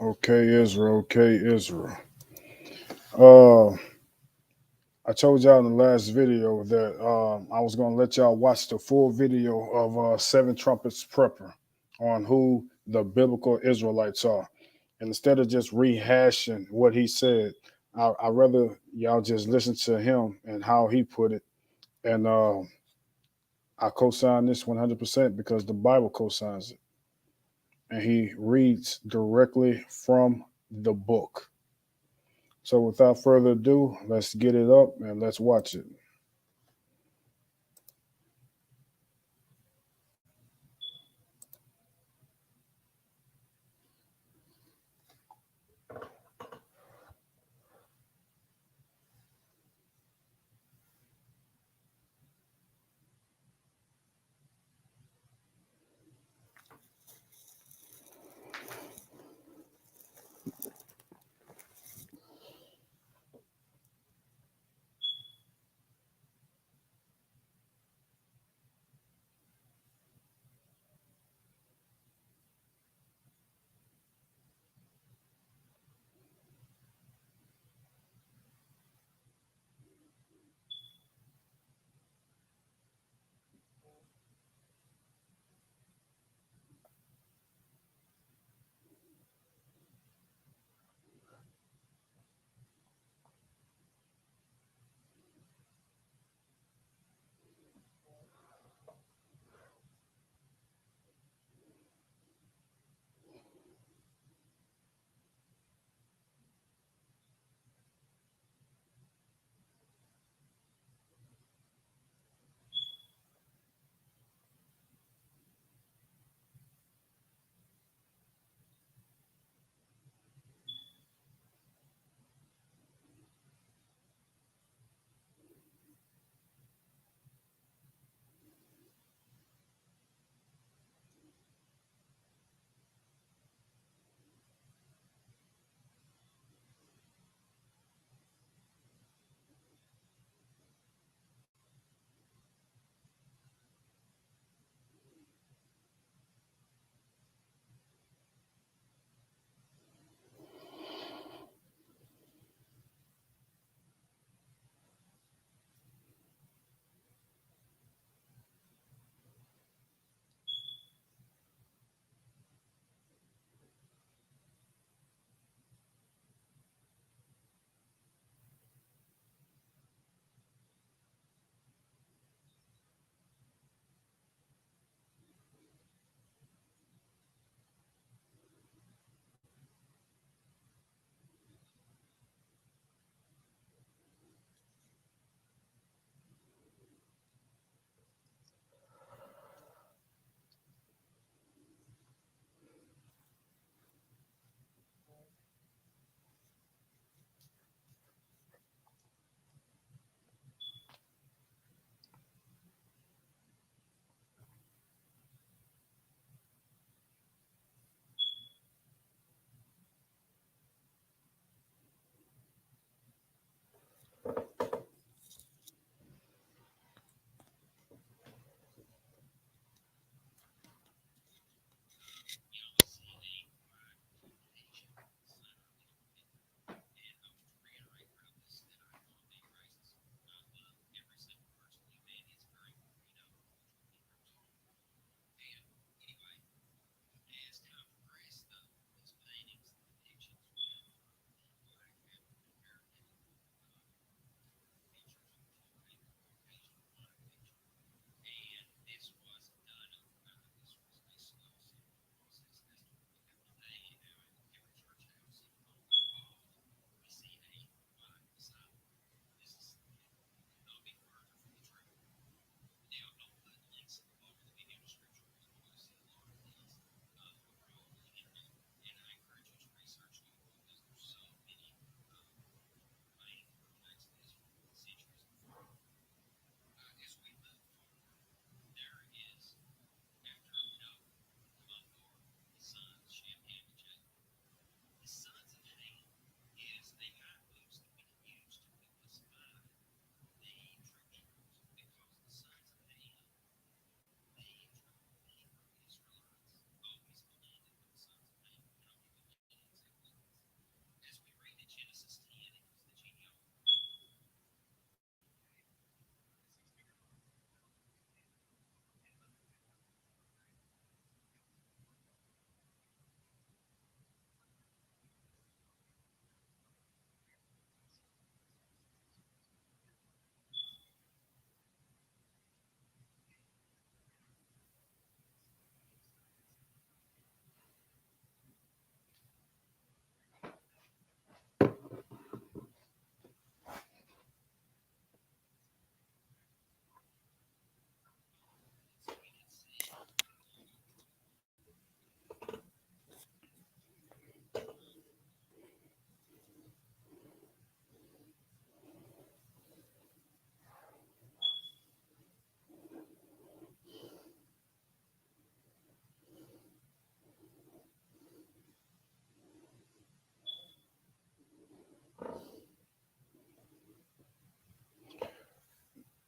Okay, Israel. Okay, Israel. Uh, I told y'all in the last video that I was going to let y'all watch the full video of Seven Trumpets Prepper on who the biblical Israelites are. And instead of just rehashing what he said, I rather y'all just listen to him and how he put it. And I co-sign this 100% because the Bible co-signs it. And he reads directly from the book. So without further ado, let's get it up and let's watch it.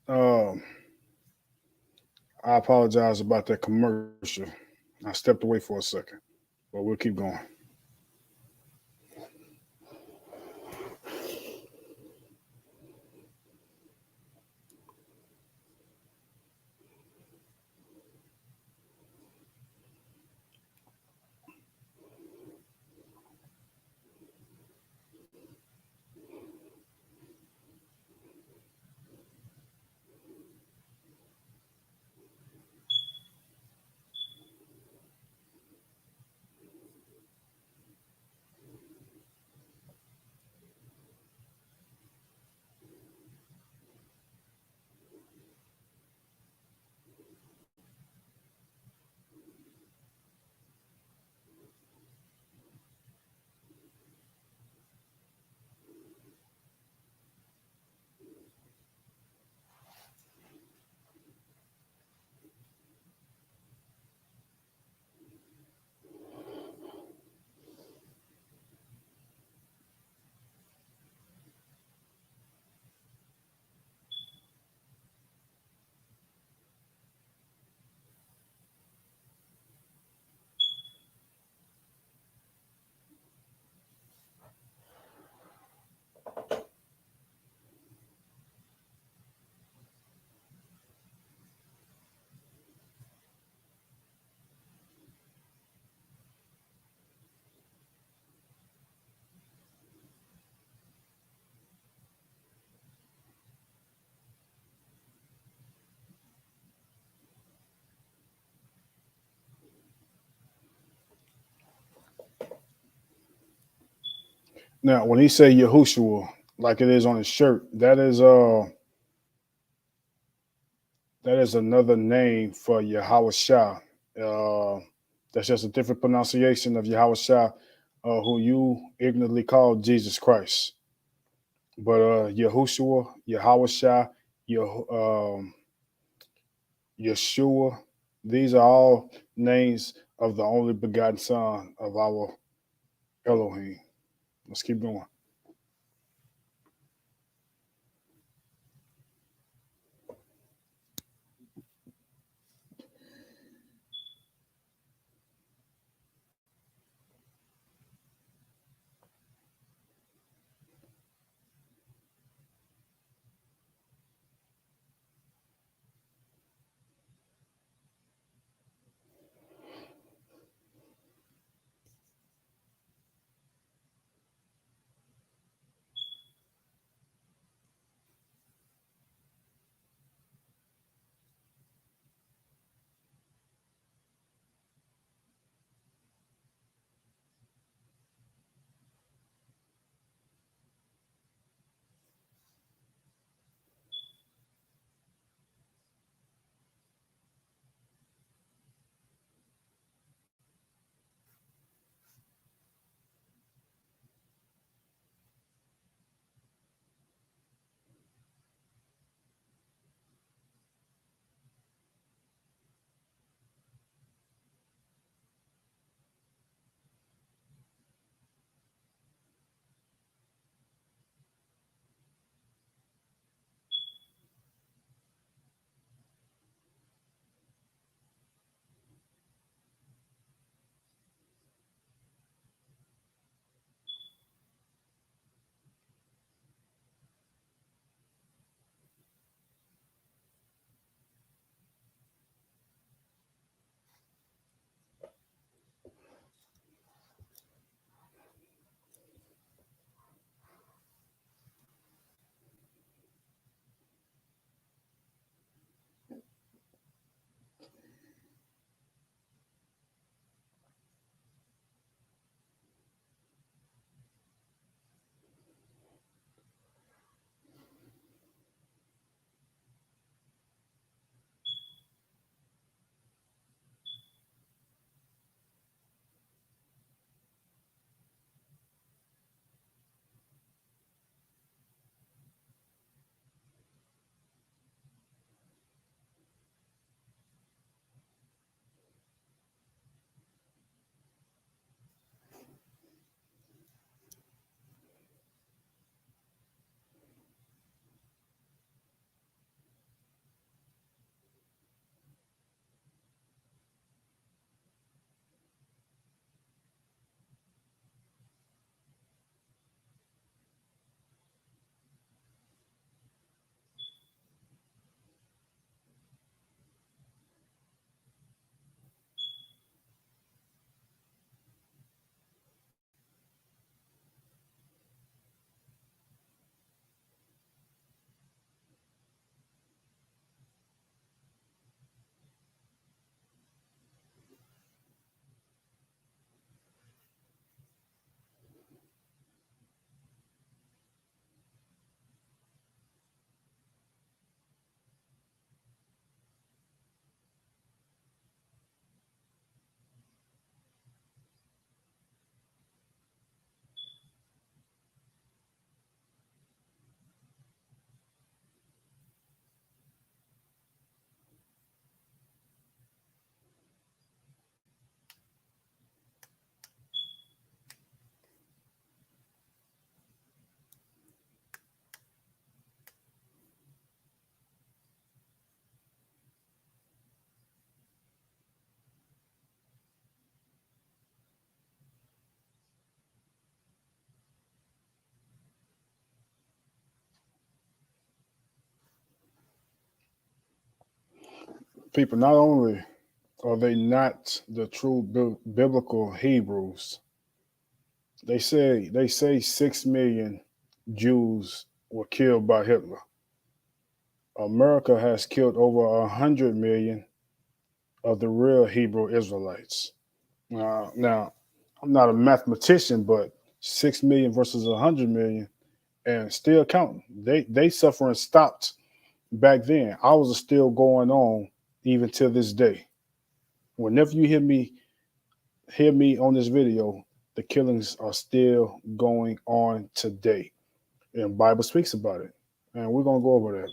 Um, I apologize about that commercial. I stepped away for a second, but we'll keep going. Now, when he say Yahushua, like it is on his shirt, that is another name for Yahweh Shah. Uh, that's just a different pronunciation of Yahweh Shah, who you ignorantly call Jesus Christ. But Yahushua, Yahweh Shah, Yeshua, these are all names of the only begotten Son of our Elohim. Let's keep going. People, not only are they not the true biblical Hebrews, they say 6 million Jews were killed by Hitler. America has killed over 100 million of the real Hebrew Israelites. Now, I'm not a mathematician, but 6 million versus 100 million, and still counting. They suffering stopped back then. Ours are still going on even to this day. Whenever you hear me on this video, the killings are still going on today, and Bible speaks about it, and we're gonna go over that.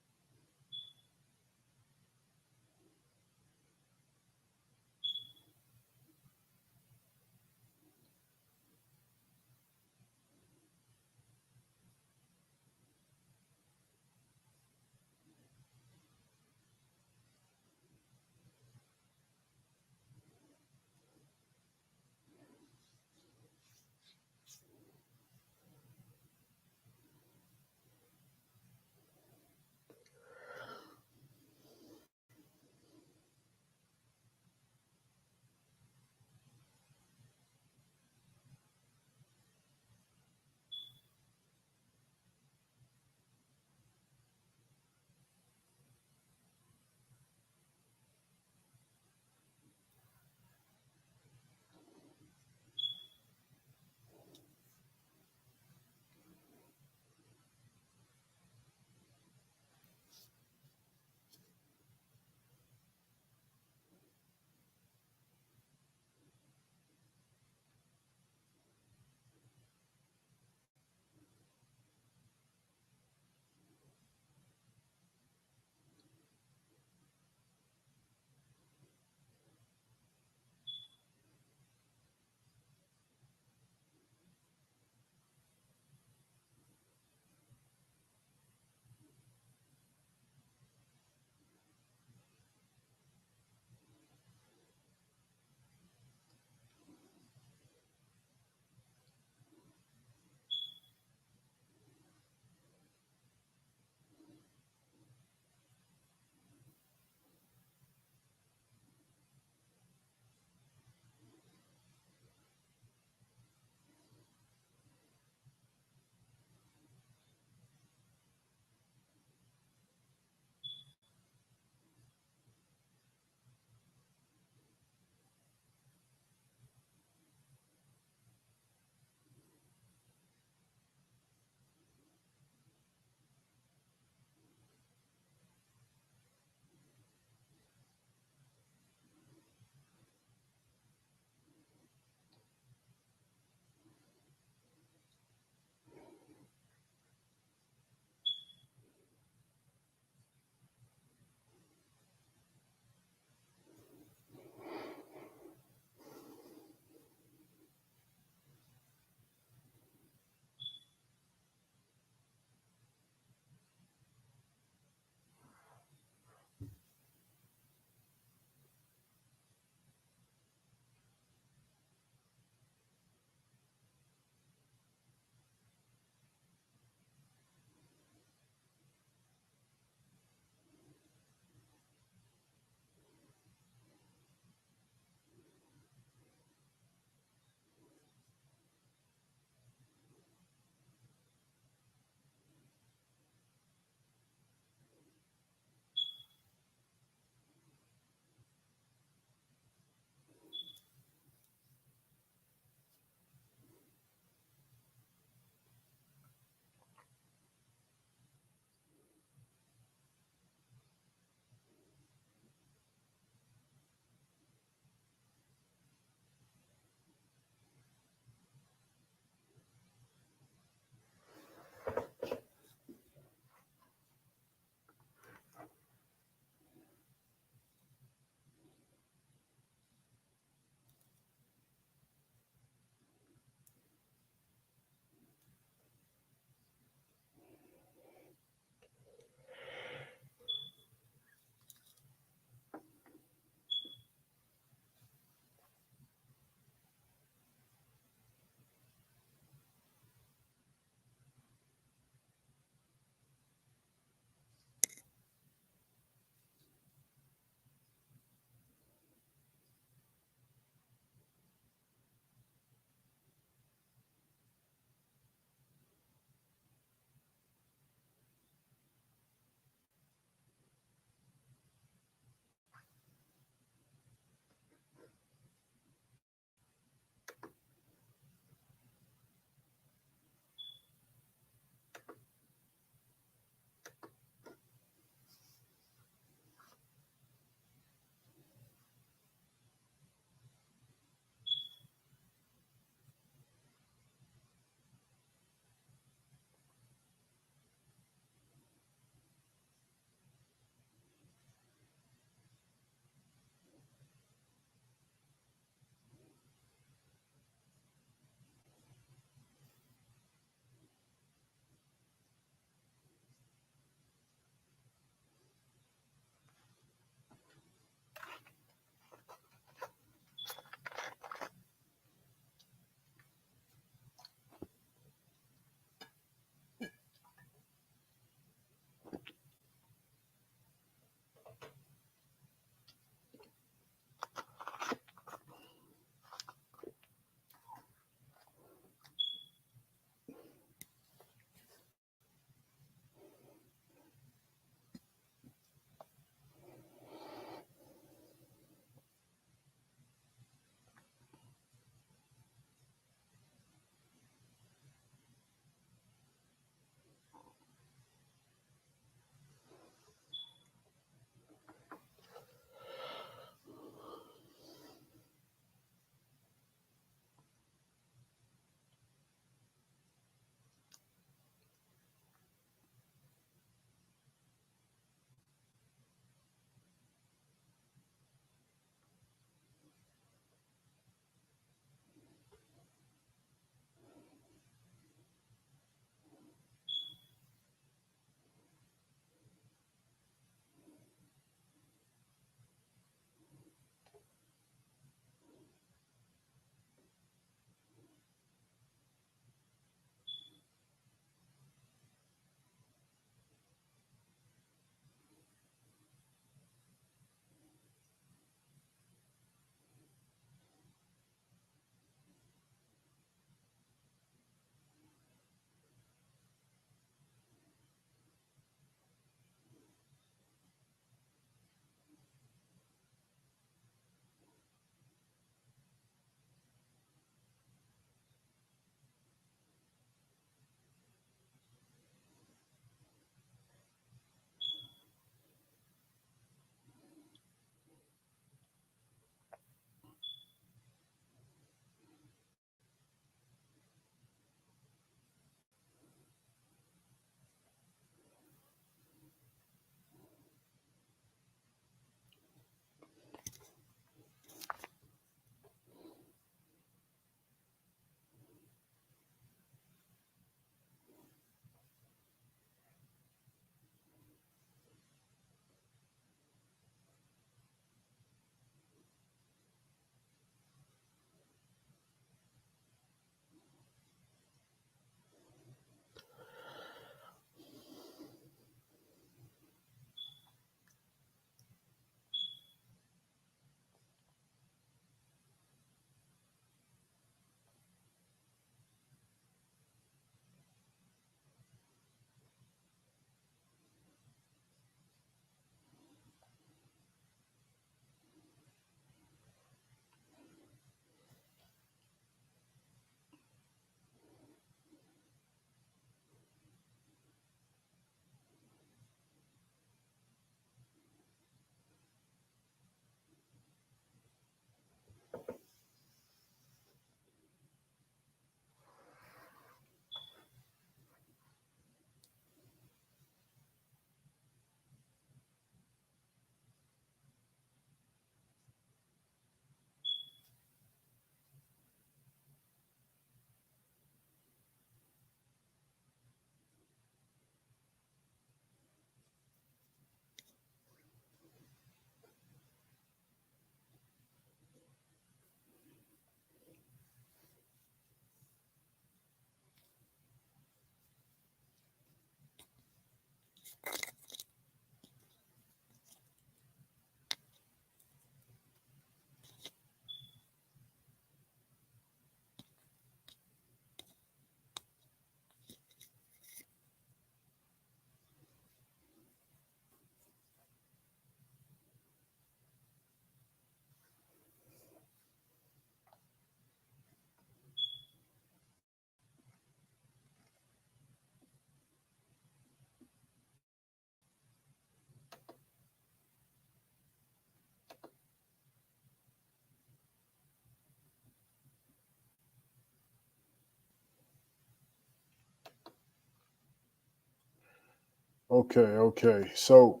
Okay. So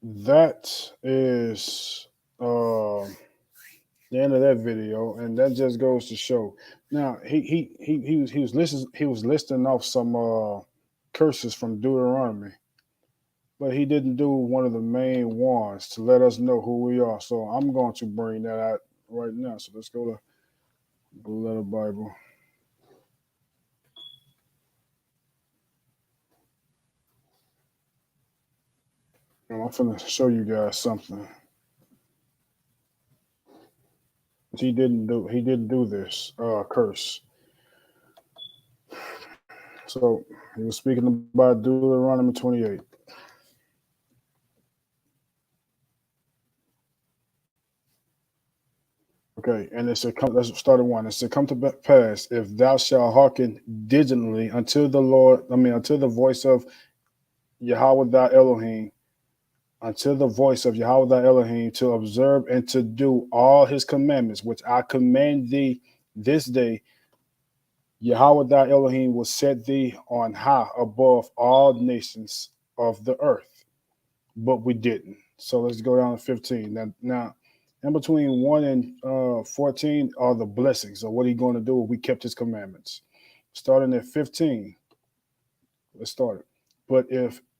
that is the end of that video, and that just goes to show. Now he was listing off some curses from Deuteronomy, but he didn't do one of the main ones to let us know who we are. So I'm going to bring that out right now. So let's go to Blue Letter Bible. And I'm going to show you guys something. He didn't do this curse. So he was speaking about Deuteronomy 28. Okay, and it said, come, let's start at one. It said, come to pass if thou shalt hearken diligently unto the Lord, unto the voice of Yahweh thy Elohim, unto the voice of Yahweh thy Elohim, to observe and to do all his commandments, which I command thee this day. Yahweh thy Elohim will set thee on high above all nations of the earth. But we didn't. So let's go down to 15. Now in between 1 and 14 are the blessings. So what are you going to do if we kept his commandments? Starting at 15. Let's start it.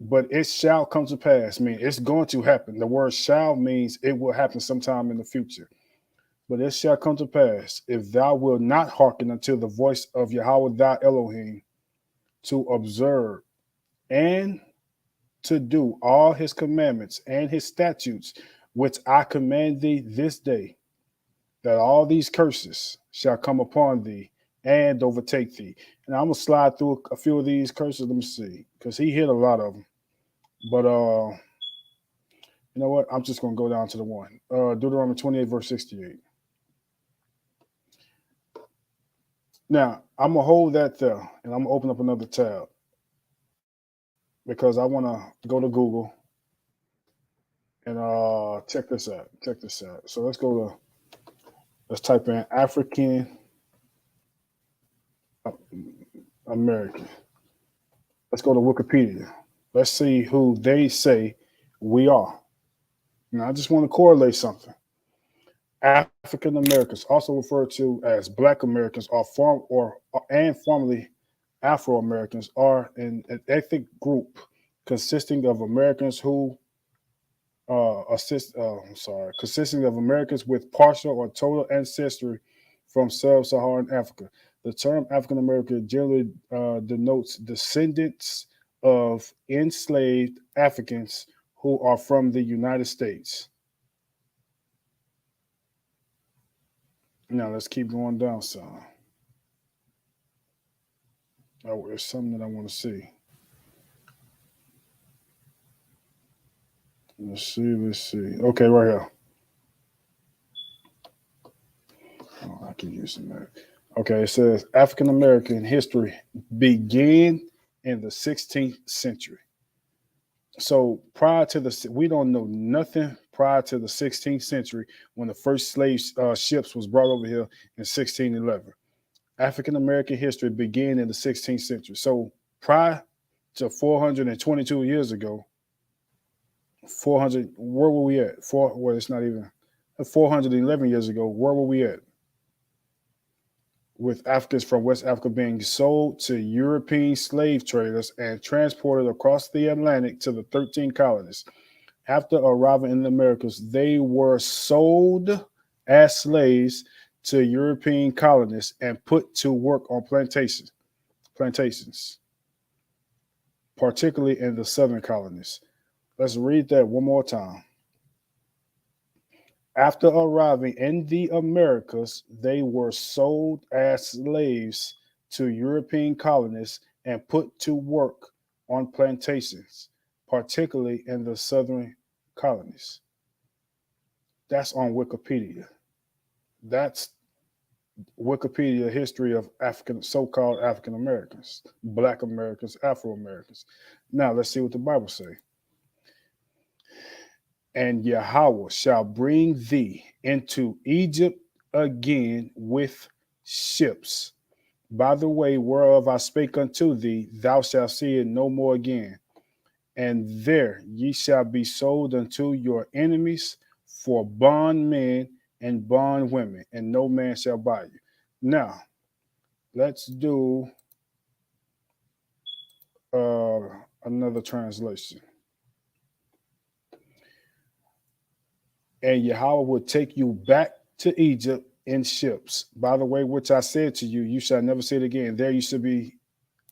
But it shall come to pass. I mean, it's going to happen. The word shall means it will happen sometime in the future. But it shall come to pass if thou wilt not hearken unto the voice of Yahweh thy Elohim to observe and to do all his commandments and his statutes, which I command thee this day, that all these curses shall come upon thee and overtake thee. And I'm gonna slide through a few of these curses. Let me see, because he hit a lot of them. But you know what? I'm just gonna go down to the one. Deuteronomy 28, verse 68. Now I'm gonna hold that there, and I'm gonna open up another tab because I want to go to Google and check this out. Check this out. So let's type in African American. Let's go to Wikipedia. Let's see who they say we are. Now, I just want to correlate something. African Americans, also referred to as Black Americans, and formerly Afro Americans, are an ethnic group consisting of Americans who consisting of Americans with partial or total ancestry from sub-Saharan Africa. The term African American generally denotes descendants of enslaved Africans who are from the United States. Now let's keep going down some. Oh, there's something that I want to see. Let's see. Okay, right here. Oh, I keep using that. Okay, it says African American history began in the 16th century. So prior to we don't know nothing prior to the 16th century when the first slave ships was brought over here in 1611. African American history began in the 16th century. So prior to 422 years ago, 400, where were we at? Well, it's not even 411 years ago. Where were we at? With Africans from West Africa being sold to European slave traders and transported across the Atlantic to the 13 colonies. After arriving in the Americas, they were sold as slaves to European colonists and put to work on plantations. particularly in the southern colonies. Let's read that one more time. After arriving in the Americas, they were sold as slaves to European colonists and put to work on plantations, particularly in the southern colonies. That's on Wikipedia. That's Wikipedia history of African, so-called African Americans, Black Americans, Afro Americans. Now let's see what the Bible say. And Yahweh shall bring thee into Egypt again with ships. By the way whereof I spake unto thee, thou shalt see it no more again. And there ye shall be sold unto your enemies for bondmen and bondwomen, and no man shall buy you. Now, let's do another translation. And Yahweh will take you back to Egypt in ships. By the way, which I said to you, you shall never see it again. There you should be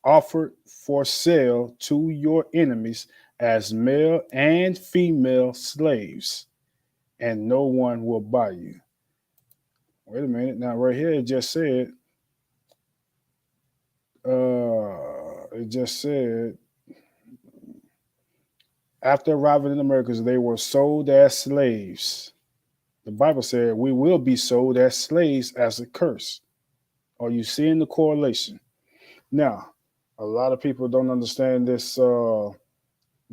offered for sale to your enemies as male and female slaves, and no one will buy you. Wait a minute. Now, right here, it just said, after arriving in the Americas, they were sold as slaves. The Bible said we will be sold as slaves as a curse. Are you seeing the correlation? Now, a lot of people don't understand this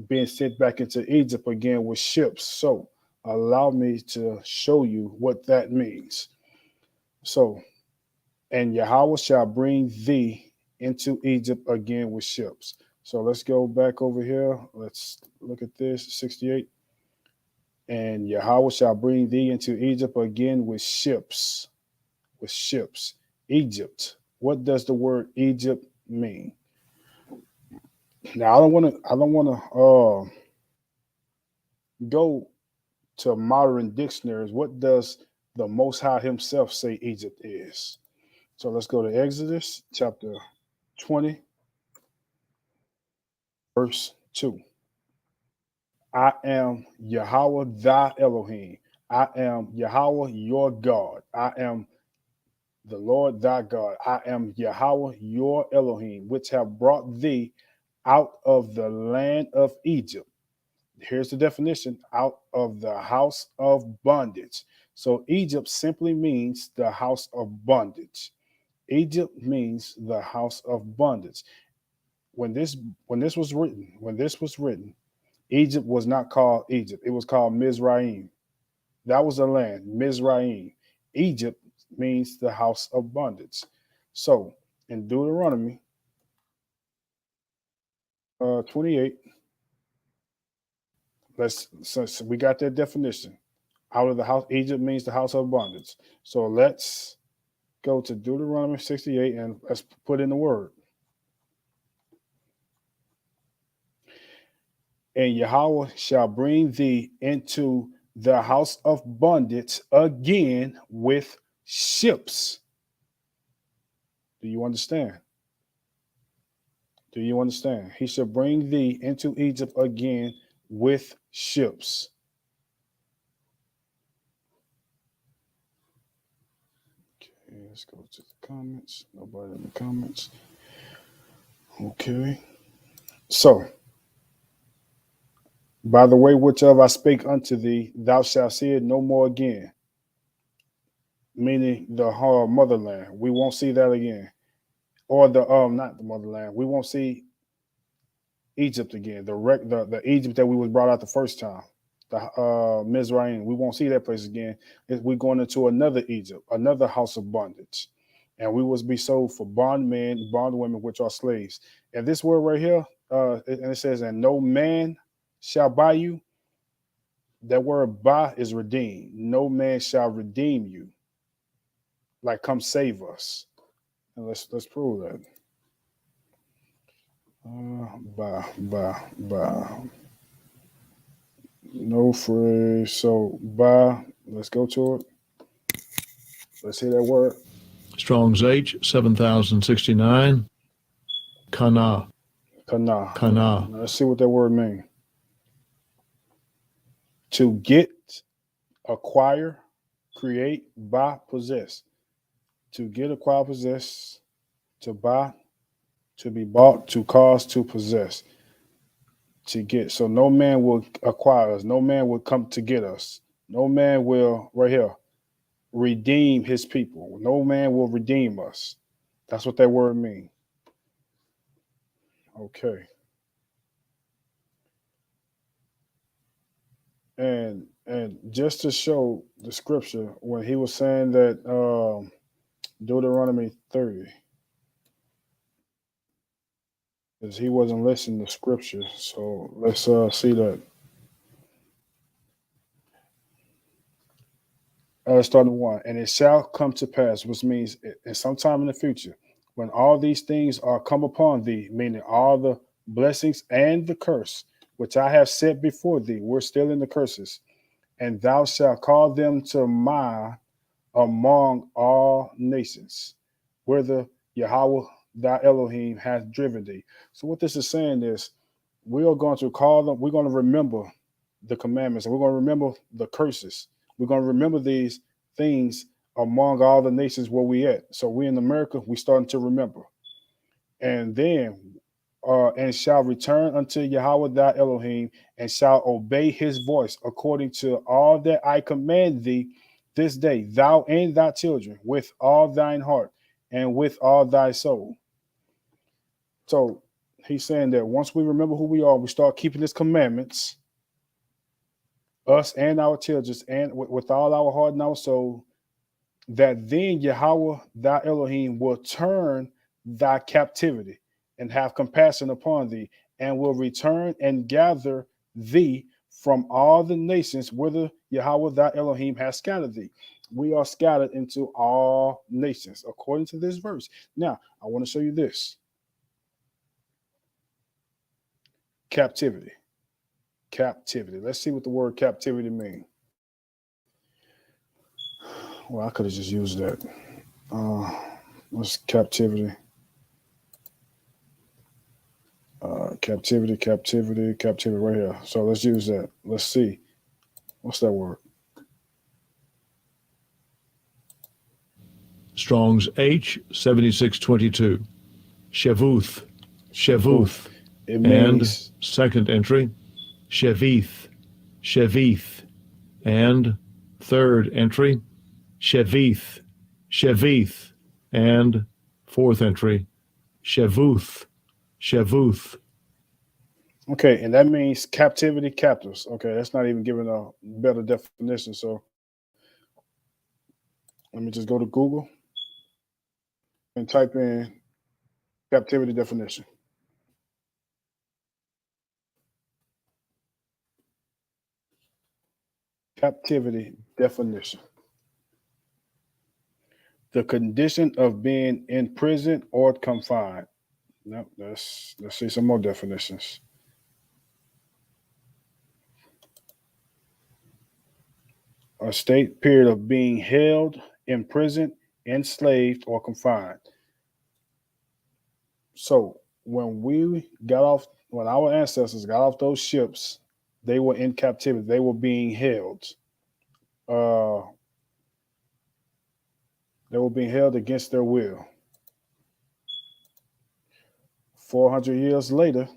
being sent back into Egypt again with ships. So allow me to show you what that means. So, and Yahweh shall bring thee into Egypt again with ships. So let's go back over here. Let's look at this, 68. And Yahweh shall bring thee into Egypt again with ships. With ships. Egypt. What does the word Egypt mean? Now I don't want to go to modern dictionaries. What does the Most High Himself say Egypt is? So let's go to Exodus chapter 20, verse 2. I am Yahweh thy Elohim. I am Yahweh your God. I am the Lord thy God. I am Yahweh your Elohim, which have brought thee out of the land of Egypt. Here's the definition: out of the house of bondage. So Egypt simply means the house of bondage. Egypt means the house of bondage. When this was written, Egypt was not called Egypt. It was called Mizraim. That was the land, Mizraim. Egypt means the house of bondage. So in Deuteronomy 28, so we got that definition. Out of the house, Egypt means the house of bondage. So let's go to Deuteronomy 68 and let's put in the word. And Yahweh shall bring thee into the house of bondage again with ships. Do you understand? Do you understand? He shall bring thee into Egypt again with ships. Okay, let's go to the comments. Nobody in the comments. Okay. So, by the way, whichever I spake unto thee, thou shalt see it no more again. Meaning the motherland. We won't see that again. Or the not the motherland. We won't see Egypt again. The Egypt that we was brought out the first time. The Mizraim. We won't see that place again. We're going into another Egypt, another house of bondage. And we will be sold for bondmen, bondwomen, which are slaves. And this word right here, and it says, and no man shall buy you. That word buy is redeem. No man shall redeem you. Like, come save us. And let's prove that. Buy. No phrase. So buy. Let's go to it. Let's hear that word. Strong's H 7069. Kana. Kana. Kana. Let's see what that word means. To get, acquire, create, buy, possess. To get, acquire, possess, to buy, to be bought, to cause, to possess. To get. So no man will acquire us. No man will come to get us. No man will, right here, redeem his people. No man will redeem us. That's what that word means. Okay. And just to show the scripture, when he was saying that Deuteronomy 30, because he wasn't listening to scripture. So let's see that. Starting one, and it shall come to pass, which means in sometime in the future, when all these things are come upon thee, meaning all the blessings and the curse, which I have set before thee, we're still in the curses, and thou shalt call them to mind among all nations, whither Yahweh thy Elohim hath driven thee. So what this is saying is, we are going to call them, we're going to remember the commandments, and we're going to remember the curses. We're going to remember these things among all the nations where we at. So we in America, we starting to remember. And then and shall return unto Yahweh thy Elohim, and shall obey his voice according to all that I command thee this day, thou and thy children, with all thine heart and with all thy soul. So he's saying that once we remember who we are, we start keeping his commandments, us and our children, and with all our heart and our soul, that then Yahweh thy Elohim will turn thy captivity and have compassion upon thee, and will return and gather thee from all the nations whither Yahweh thy Elohim has scattered thee. We are scattered into all nations, according to this verse. Now, I want to show you this. Captivity. Captivity. Let's see what the word captivity means. Well, I could have just used that. What's captivity? Captivity right here. So let's use that. Let's see. What's that word? Strong's H7622. Shevuth. Shevuth. It means, and second entry, Shevith. Shevith. And third entry, Shevith. Shevith. And fourth entry, Shevuth. Shevuth. okay, and that means captivity, captives. Okay, that's not even giving a better definition. So let me just go to Google and type in captivity definition. Captivity definition. The condition of being in prison or confined. No, let's see some more definitions. A state period of being held, imprisoned, enslaved, or confined. So when our ancestors got off those ships, they were in captivity. They were being held. They were being held against their will. 400 years later,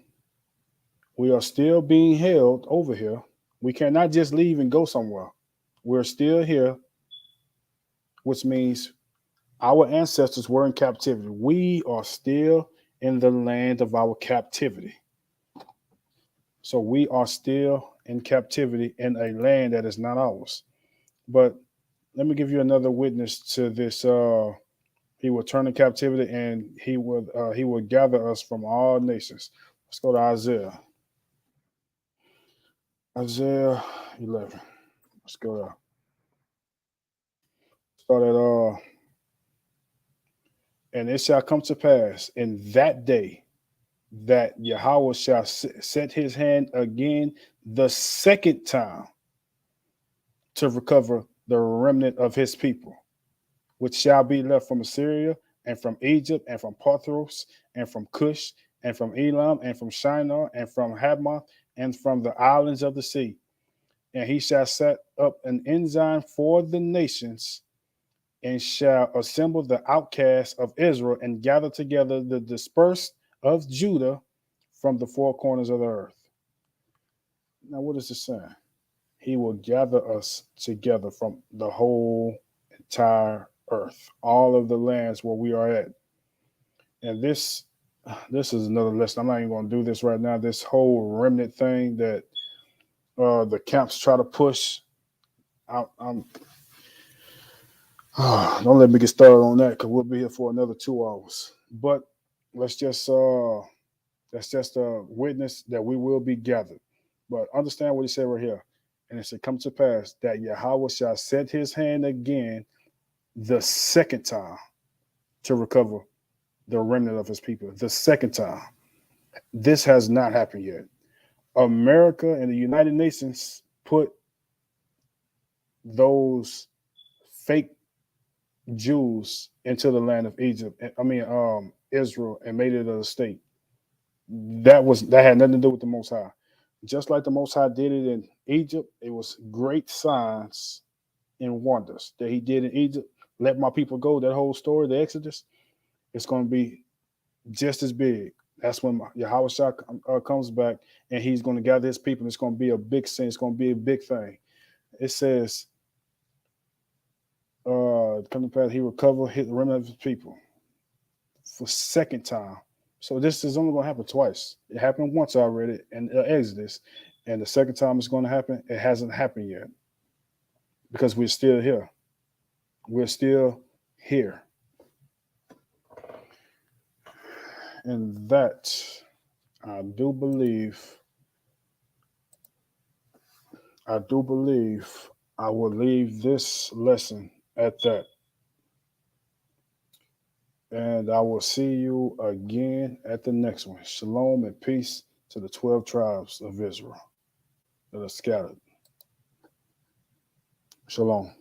we are still being held over here. We cannot just leave and go somewhere. We're still here, which means our ancestors were in captivity. We are still in the land of our captivity. So we are still in captivity in a land that is not ours. But let me give you another witness to this. He will turn in captivity, and he will gather us from all nations. Let's go to Isaiah. Isaiah 11. Let's go there. Start at and it shall come to pass in that day that Yahweh shall set his hand again the second time to recover the remnant of his people, which shall be left from Assyria and from Egypt and from Pathros and from Cush and from Elam, and from Shinar, and from Hamath, and from the islands of the sea. And he shall set up an ensign for the nations, and shall assemble the outcasts of Israel, and gather together the dispersed of Judah from the four corners of the earth. Now, what is this saying? He will gather us together from the whole entire earth, all of the lands where we are at. And this is another lesson. I'm not even going to do this right now. This whole remnant thing that the camps try to push. I'm don't let me get started on that, because we'll be here for another 2 hours. But let's just that's just a witness that we will be gathered. But understand what he said right here. And it shall come to pass that Yahweh shall set his hand again the second time to recover the remnant of his people. The second time. This has not happened yet. America and the United Nations put those fake Jews into the land of Egypt. Israel, and made it a state. That had nothing to do with the Most High. Just like the Most High did it in Egypt, it was great signs and wonders that he did in Egypt. Let my people go. That whole story, the Exodus, it's going to be just as big. That's when Yahweh Shah comes back, and he's going to gather his people. It's going to be a big thing. It's going to be a big thing. It says, come to pass, he recover the remnant of his people for second time. So this is only going to happen twice. It happened once already in the Exodus, and the second time it's going to happen, it hasn't happened yet, because we're still here. We're still here. And that, I do believe I will leave this lesson at that. And I will see you again at the next one. Shalom and peace to the 12 tribes of Israel that are scattered. Shalom.